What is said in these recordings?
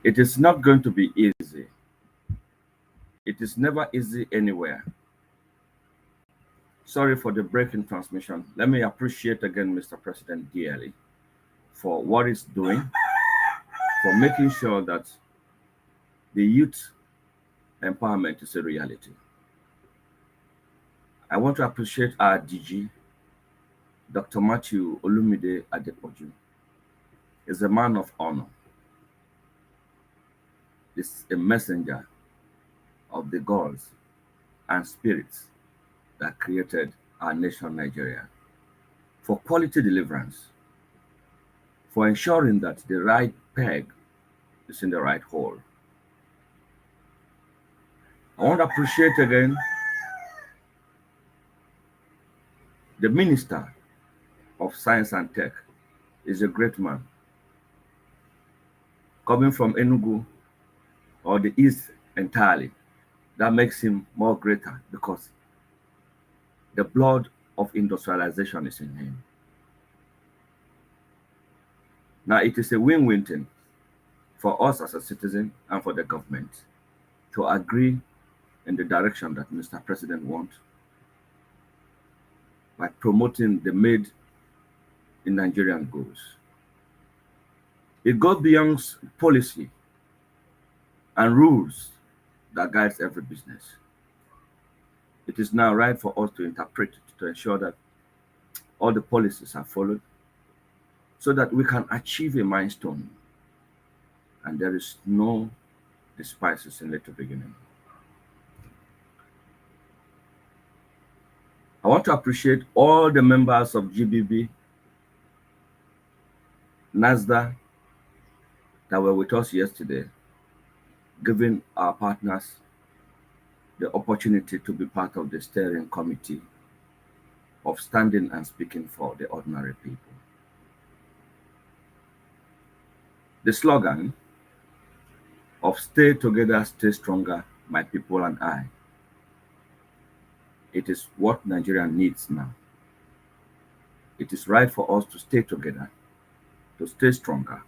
It is not going to be easy. It is never easy anywhere. Sorry for the break in transmission. Let me appreciate again Mr. President dearly for what he's doing, for making sure that the youth empowerment is a reality. I want to appreciate our DG, Dr. Matthew Olumide Adepoju. He's a man of honor. He's a messenger of the gods and spirits that created our nation, Nigeria, for quality deliverance, for ensuring that the right peg is in the right hole. I want to appreciate again the Minister of Science and Tech. Is a great man. Coming from Enugu or the East entirely, that makes him more greater because the blood of industrialization is in him. Now, it is a win-win thing for us as a citizen and for the government to agree in the direction that Mr. President wants by promoting the made in Nigerian goals. It goes beyond policy and rules that guides every business. It is now right for us to interpret it to ensure that all the policies are followed so that we can achieve a milestone and there is no despices in little beginning. I want to appreciate all the members of GBB, NASDA that were with us yesterday, giving our partners the opportunity to be part of the steering committee of standing and speaking for the ordinary people. The slogan of "Stay together, stay stronger, my people and I," it is what Nigeria needs now. It is right for us to stay together, to stay stronger,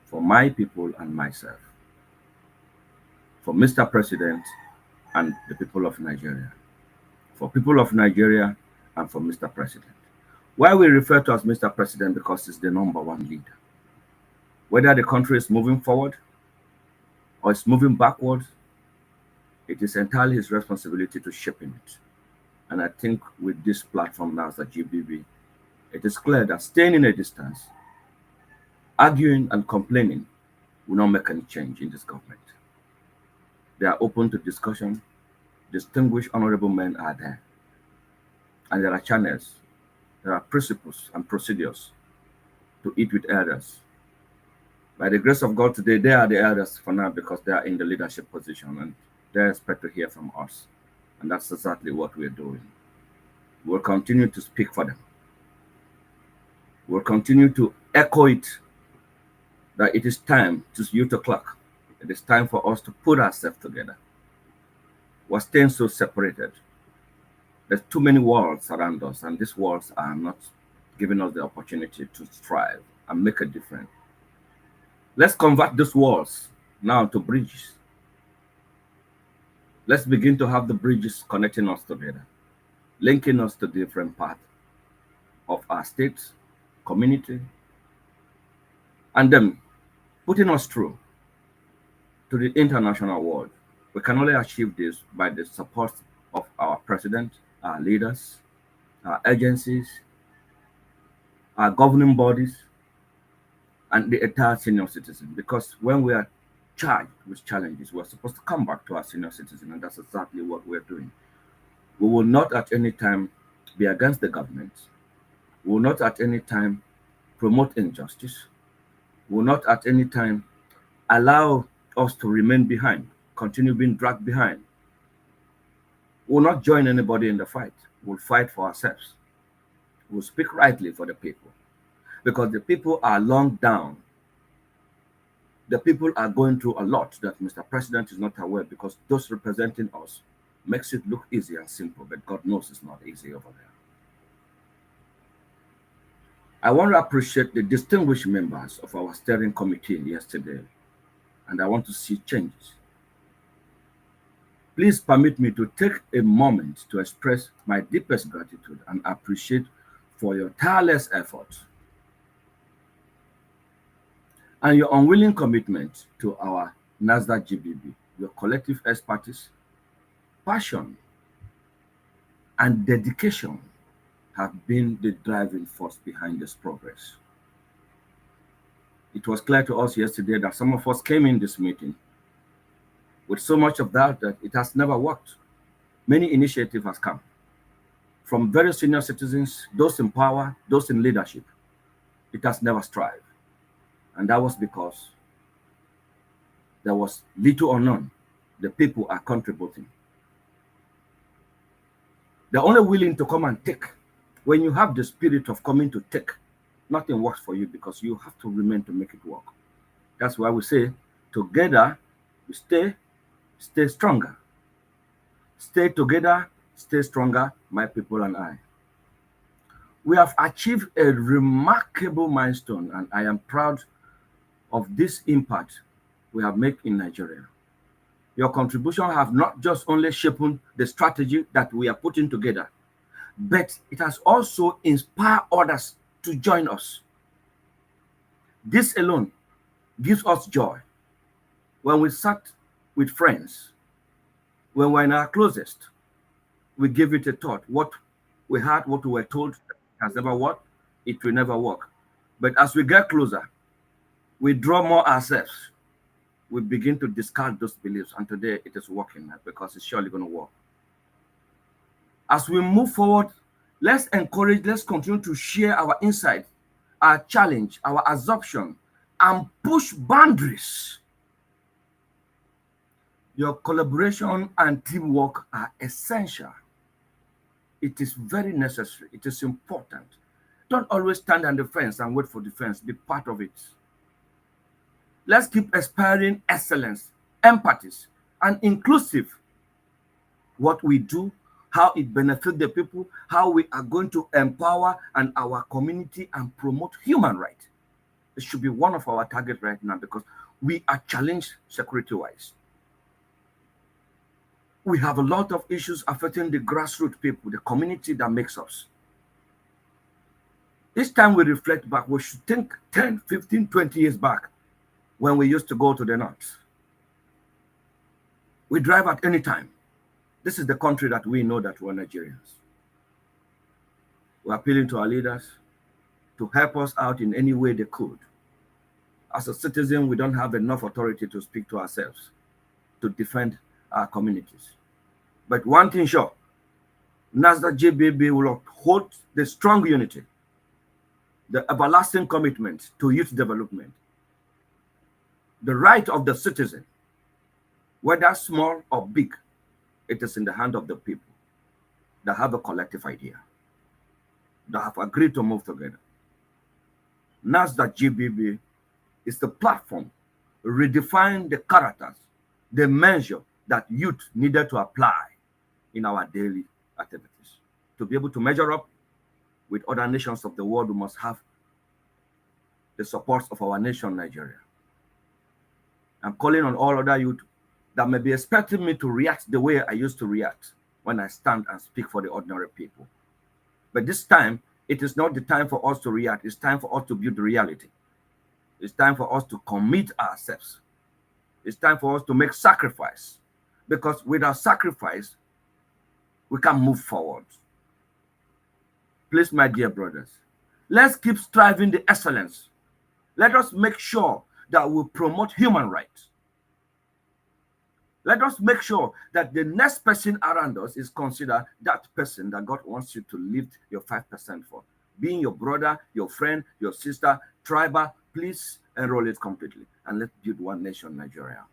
for my people and myself, for Mr. President and the people of Nigeria, for people of Nigeria and for Mr. President. Why we refer to as Mr. President? Because he's the number one leader. Whether the country is moving forward or it's moving backward, it is entirely his responsibility to shape it. And I think with this platform now as a GBB, it is clear that staying in a distance, arguing and complaining will not make any change in this government. They are open to discussion. Distinguished honorable men are there. And there are channels, there are principles and procedures to eat with elders. By the grace of God today, they are the elders for now because they are in the leadership position and they expect to hear from us. And that's exactly what we're doing. We'll continue to speak for them. We'll continue to echo it that it is time to youth o'clock. It is time for us to put ourselves together. We're staying so separated. There's too many walls around us, and these walls are not giving us the opportunity to strive and make a difference. Let's convert these walls now to bridges. Let's begin to have the bridges connecting us together, linking us to different parts of our state, community, and then putting us through to the international world. We can only achieve this by the support of our president, our leaders, our agencies, our governing bodies, and the entire senior citizen. Because when we are charged with challenges, we're supposed to come back to our senior citizen, and that's exactly what we're doing. We will not at any time be against the government. We will not at any time promote injustice. We will not at any time allow us to remain behind, continue being dragged behind. We will not join anybody in the fight. We'll fight for ourselves. We'll speak rightly for the people. Because the people are long down. The people are going through a lot that Mr. President is not aware because those representing us makes it look easy and simple, but God knows it's not easy over there. I want to appreciate the distinguished members of our steering committee yesterday. and I want to see changes. Please permit me to take a moment to express my deepest gratitude and appreciate for your tireless effort and your unwilling commitment to our NASDAQ GBB. Your collective expertise, passion, and dedication have been the driving force behind this progress. It was clear to us yesterday that some of us came in this meeting with so much of that it has never worked. Many initiatives have come from very senior citizens, those in power, those in leadership. It has never thrived. And that was because there was little or none. The people are contributing. They're only willing to come and take. When you have the spirit of coming to take, nothing works for you because you have to remain to make it work. That's why we say, together we stay stronger. Stay together, stay stronger, my people and I. We have achieved a remarkable milestone, and I am proud of this impact we have made in Nigeria. Your contribution have not just only shaped the strategy that we are putting together, but it has also inspired others to join us. This alone gives us joy. When we sat with friends, when we're in our closest, we give it a thought. What we had, what we were told has never worked, it will never work. But as we get closer, we draw more ourselves. We begin to discard those beliefs, and today it is working because it's surely going to work. As we move forward, let's continue to share our insight, our challenge, our assumption, and push boundaries. Your collaboration and teamwork are essential. It is very necessary. It is important. Don't always stand on the fence and wait for defense. Be part of it. Let's keep aspiring excellence, empathy, and inclusive. What we do, how it benefits the people, how we are going to empower and our community and promote human rights. It should be one of our targets right now because we are challenged security-wise. We have a lot of issues affecting the grassroots people, the community that makes us. Each time we reflect back, we should think 10, 15, 20 years back when we used to go to the north. We drive at any time. This is the country that we know that we're Nigerians. We're appealing to our leaders to help us out in any way they could. As a citizen, we don't have enough authority to speak to ourselves, to defend our communities. But one thing sure, NASDAQ GBB will uphold the strong unity, the everlasting commitment to youth development, the right of the citizen, whether small or big, it is in the hand of the people that have a collective idea, that have agreed to move together. NASDAQ GBB is the platform redefine the characters, the measure that youth needed to apply in our daily activities. To be able to measure up with other nations of the world, we must have the support of our nation, Nigeria. I'm calling on all other youth that may be expecting me to react the way I used to react when I stand and speak for the ordinary people. But this time, it is not the time for us to react. It's time for us to build the reality. It's time for us to commit ourselves. It's time for us to make sacrifice. Because without sacrifice, we can move forward. Please, my dear brothers, let's keep striving the excellence. Let us make sure that we promote human rights. Let us make sure that the next person around us is considered that person that God wants you to lift your 5% for. Being your brother, your friend, your sister, tribal, please enroll it completely. And let's build one nation, Nigeria.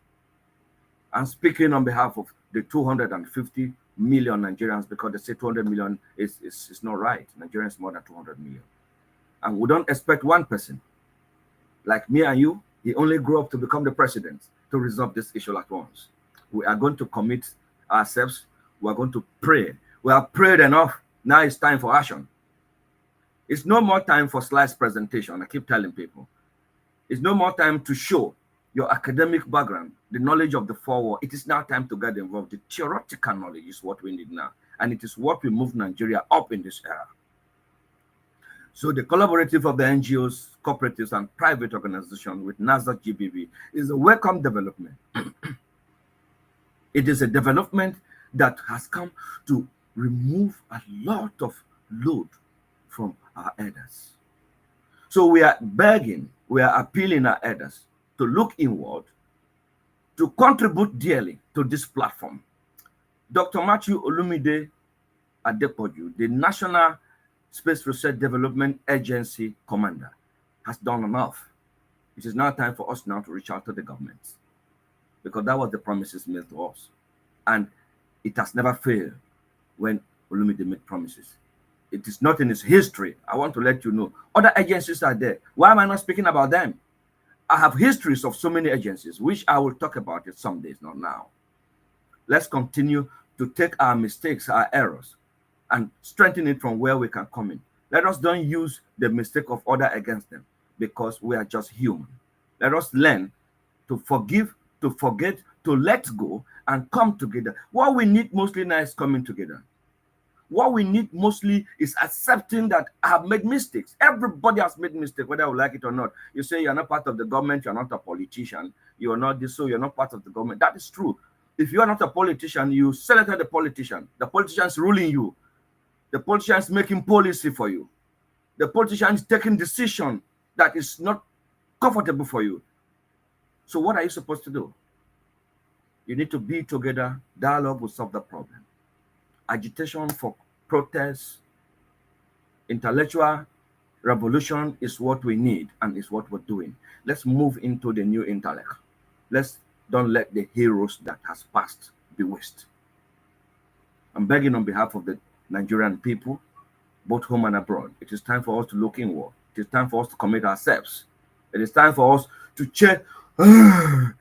I'm speaking on behalf of the 250 million Nigerians because they say 200 million is not right. Nigerians is more than 200 million. And we don't expect one person like me and you. He only grew up to become the president to resolve this issue at once. We are going to commit ourselves. We are going to pray. We have prayed enough. Now it's time for action. It's no more time for slides presentation. I keep telling people. It's no more time to show. your academic background, the knowledge of the forward. It is now time to get involved. The theoretical knowledge is what we need now. And it is what will move Nigeria up in this era. So the collaborative of the NGOs, cooperatives, and private organizations with NASDAQ GBV is a welcome development. It is a development that has come to remove a lot of load from our elders. So we are begging, we are appealing our elders to look inward, to contribute dearly to this platform. Dr. Matthew Olumide Adepoju, the National Space Research Development Agency commander, has done enough. It is now time for us now to reach out to the government, because that was the promises made to us. And it has never failed when Olumide made promises. It is not in its history. I want to let you know. Other agencies are there. Why am I not speaking about them? I have histories of so many agencies, which I will talk about it some days, not now. Let's continue to take our mistakes, our errors, and strengthen it from where we can come in. Let us don't use the mistake of others against them, because we are just human. Let us learn to forgive, to forget, to let go, and come together. What we need mostly now is coming together. What we need mostly is accepting that I have made mistakes. Everybody has made mistakes, whether you like it or not. You say you're not part of the government, you're not a politician, you're not this, so you're not part of the government. That is true. If you are not a politician, you selected the politician. The politician is ruling you. The politician is making policy for you. The politician is taking decision that is not comfortable for you. So what are you supposed to do? You need to be together. Dialogue will solve the problem. Agitation for protest, intellectual revolution is what we need, and is what we're doing. Let's move into the new intellect. Let's don't let the heroes that has passed be wasted. I'm begging on behalf of the Nigerian people, both home and abroad. It is time for us to look inward. It is time for us to commit ourselves. It is time for us to check. I'm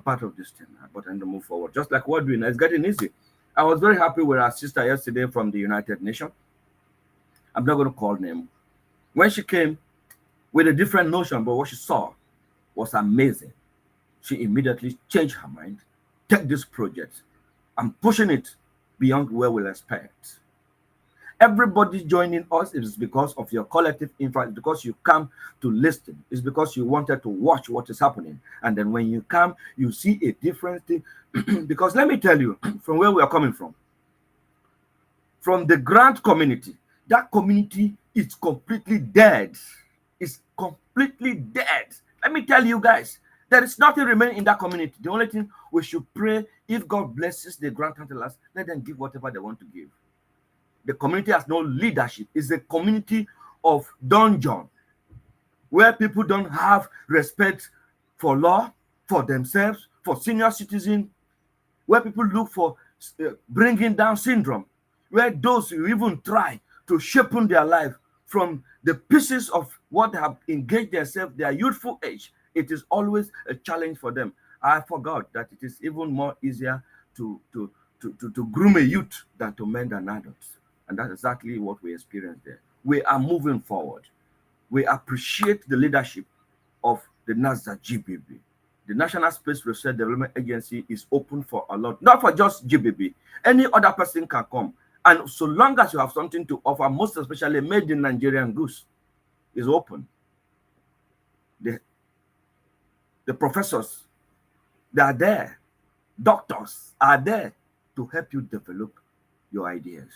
part of this thing, but I'm to move forward. Just like we're doing, it's getting easy. I was very happy with our sister yesterday from the United Nations. I'm not going to call name. When she came with a different notion, but what she saw was amazing. She immediately changed her mind, take this project, and pushing it beyond where we'll expect. Everybody joining us is because of your collective influence, because you come to listen. It's because you wanted to watch what is happening. And then when you come, you see a different thing. Because let me tell you, from where we are coming from the grant community, that community is completely dead. It's completely dead. Let me tell you guys, there is nothing remaining in that community. The only thing we should pray, if God blesses the grant handlers, let them give whatever they want to give. The community has no leadership. It's a community of dungeon, where people don't have respect for law, for themselves, for senior citizens, where people look for bringing down syndrome, where those who even try to shape their life from the pieces of what they have engaged themselves, their youthful age, it is always a challenge for them. I forgot that it is even more easier to groom a youth than to mend an adult. And that's exactly what we experience there. We are moving forward. We appreciate the leadership of the NASDAQ GBV. The National Space Research Development Agency is open for a lot, not for just GBV. Any other person can come. And so long as you have something to offer, most especially made in Nigerian goods, is open. The professors, they are there. Doctors are there to help you develop your ideas.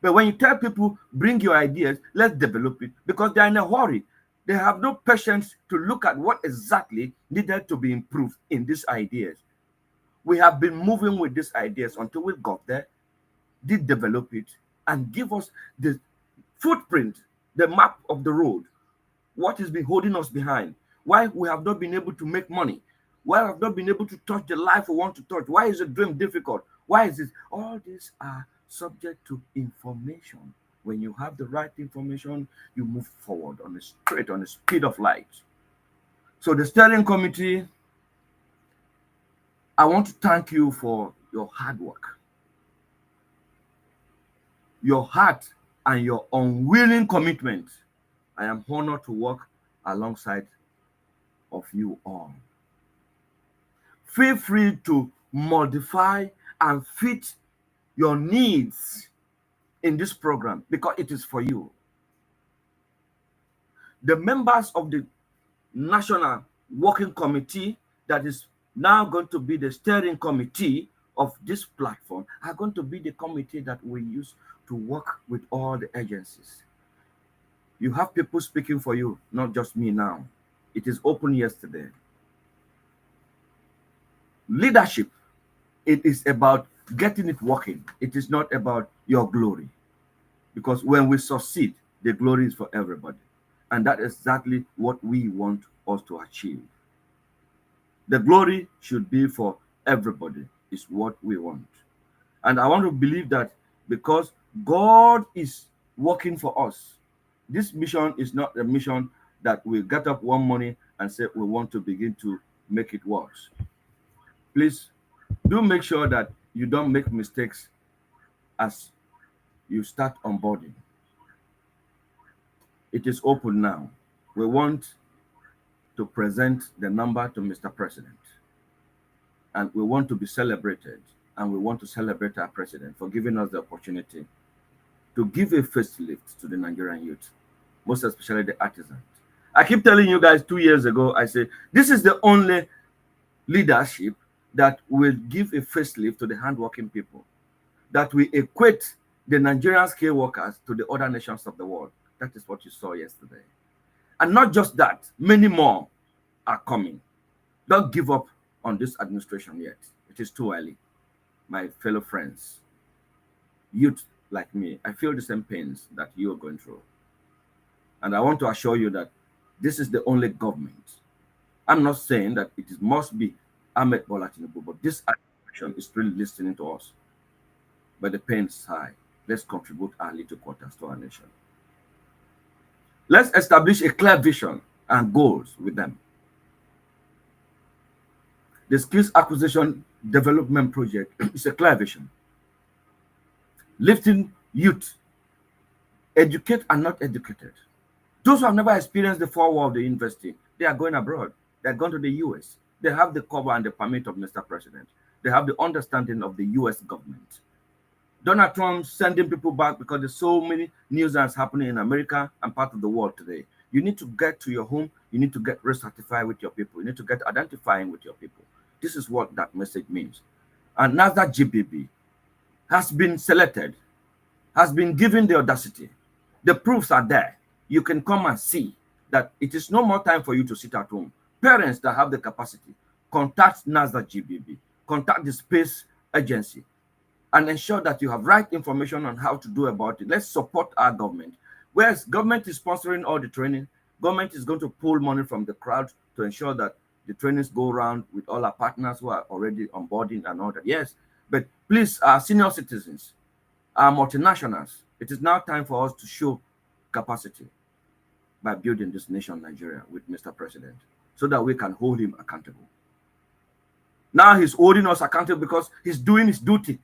But when you tell people, bring your ideas, let's develop it, because they're in a hurry. They have no patience to look at what exactly needed to be improved in these ideas. We have been moving with these ideas until we got there, did develop it, and give us the footprint, the map of the road. What has been holding us behind? Why we have not been able to make money? Why we have not been able to touch the life we want to touch? Why is the dream difficult? Why is this? All these are subject to information. When you have the right information, you move forward on the speed of light. So the steering committee, I want to thank you for your hard work, your heart, and your unwilling commitment. I am honored to work alongside of you all. feel free to modify and fit your needs in this program because it is for you. The members of the National Working Committee, that is now going to be the steering committee of this platform, are going to be the committee that we use to work with all the agencies. You have people speaking for you, not just me now. It is open yesterday. Leadership, it is about getting it working. It is not about your glory. Because when we succeed, the glory is for everybody. And that is exactly what we want us to achieve. The glory should be for everybody, is what we want. And I want to believe that because God is working for us, this mission is not a mission that we get up one morning and say we want to begin to make it worse. Please do make sure that you don't make mistakes as you start onboarding. It is open now. We want to present the number to Mr. President. And we want to be celebrated. And we want to celebrate our president for giving us the opportunity to give a facelift to the Nigerian youth, most especially the artisans. I keep telling you guys 2 years ago, I said, this is the only leadership that will give a facelift to the hardworking people, that will equate the Nigerian scale workers to the other nations of the world. That is what you saw yesterday. And not just that, many more are coming. Don't give up on this administration yet. It is too early. My fellow friends, youth like me, I feel the same pains that you are going through. And I want to assure you that this is the only government. I'm not saying that it must be Ahmed Bola Tinubu, but this administration is really listening to us. But the pain is high. Let's contribute our little quarters to our nation. Let's establish a clear vision and goals with them. The Skills Acquisition Development Project is a clear vision. Lifting youth, educate and not educated. Those who have never experienced the four walls of the university, they are going abroad. They're going to the US. They have the cover and the permit of Mr. President. They have the understanding of the US government. Donald Trump sending people back because there's so many news that's happening in America and part of the world today. You need to get to your home. You need to get recertified with your people. You need to get identifying with your people. This is what that message means. And NASDAQ GBB has been selected, has been given the audacity. The proofs are there. You can come and see that it is no more time for you to sit at home. Parents that have the capacity, contact NASDAQ GBB, contact the space agency, and ensure that you have right information on how to do about it. Let's support our government. Whereas government is sponsoring all the training, government is going to pull money from the crowd to ensure that the trainings go around with all our partners who are already onboarding and all that. Yes, but please, our senior citizens, our multinationals, it is now time for us to show capacity by building this nation, Nigeria, with Mr. President, so that we can hold him accountable. Now he's holding us accountable because he's doing his duty.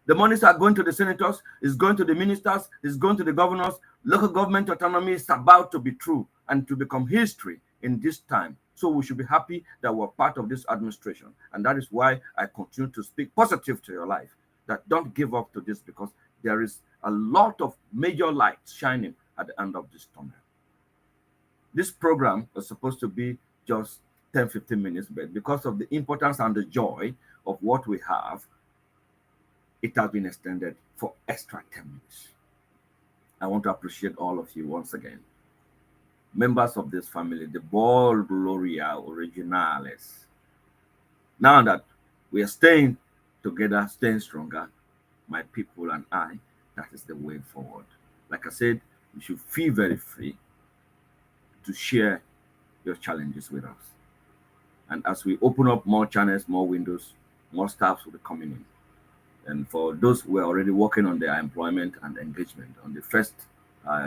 The monies are going to the senators, is going to the ministers, is going to the governors. Local government autonomy is about to be true and to become history in this time. So we should be happy that we're part of this administration. And that is why I continue to speak positive to your life, that don't give up to this, because there is a lot of major lights shining at the end of this tunnel. This program was supposed to be just 10-15 minutes, but because of the importance and the joy of what we have, it has been extended for extra 10 minutes. I want to appreciate all of you once again. Members of this family, the Ball Gloria Originales. Now that we are staying together, staying stronger, my people and I, that is the way forward. Like I said, you should feel very free to share your challenges with us. And as we open up more channels, more windows, more staffs will be coming in. And for those who are already working on their employment and engagement on the first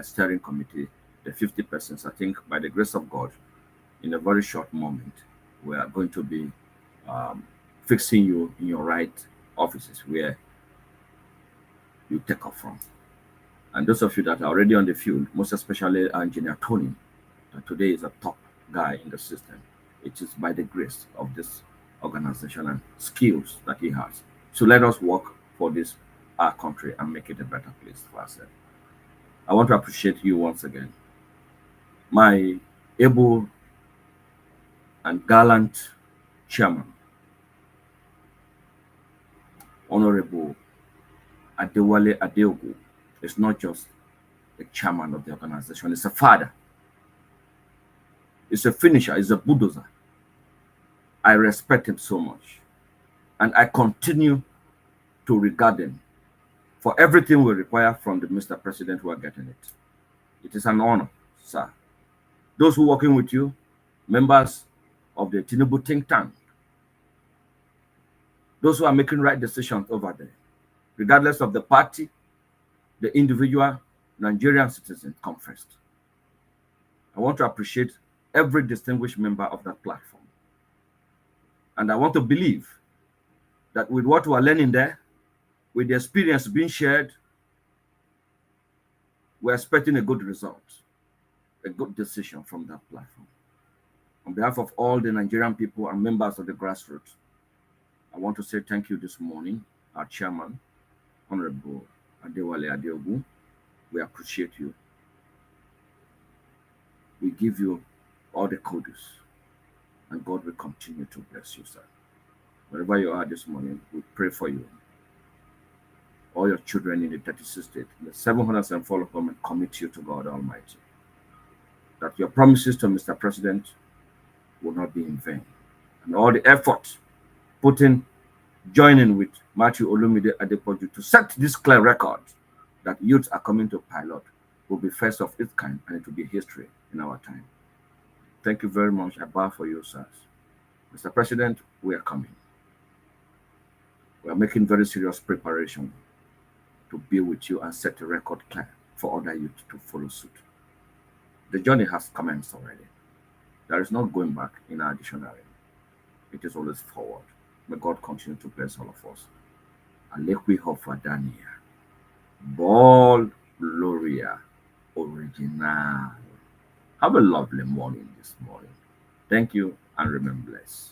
steering committee, the 50 persons, I think by the grace of God, in a very short moment, we are going to be fixing you in your right offices where you take off from. And those of you that are already on the field, most especially Engineer Tony, that today is a top guy in the system. It is by the grace of this organization and skills that he has. So let us work for this our country and make it a better place for ourselves. I want to appreciate you once again, my able and gallant chairman, Honorable Adewale Adeogu. Is not just the chairman of the organization, it's a father, it's a finisher, it's a bulldozer. I respect him so much, and I continue to regard him for everything we require from the Mr. President who are getting it. It is an honor, sir. Those who are working with you, members of the Tinubu think tank, those who are making right decisions over there, regardless of the party, the individual, Nigerian citizen come first. I want to appreciate every distinguished member of that platform. And I want to believe that with what we are learning there, with the experience being shared, we're expecting a good result, a good decision from that platform. On behalf of all the Nigerian people and members of the grassroots, I want to say thank you this morning, our chairman, Honorable Adewale Adeogu. We appreciate you. We give you all the kudos, and God will continue to bless you, sir. Wherever you are this morning, we pray for you. All your children in the 36 states, the 704 local government, commit you to God Almighty. That your promises to Mr. President will not be in vain. And all the effort put in joining with Matthew Olumide Adepoju to set this clear record that youths are coming to pilot will be first of its kind, and it will be history in our time. Thank you very much. I bow for you, sirs. Mr. President, we are coming. We are making very serious preparation to be with you and set a record clear for other youth to follow suit. The journey has commenced already. There is no going back in our dictionary. It is always forward. May God continue to bless all of us. Alekwi Hofadania. Ball Gloria Original. Have a lovely morning this morning. Thank you and remain blessed.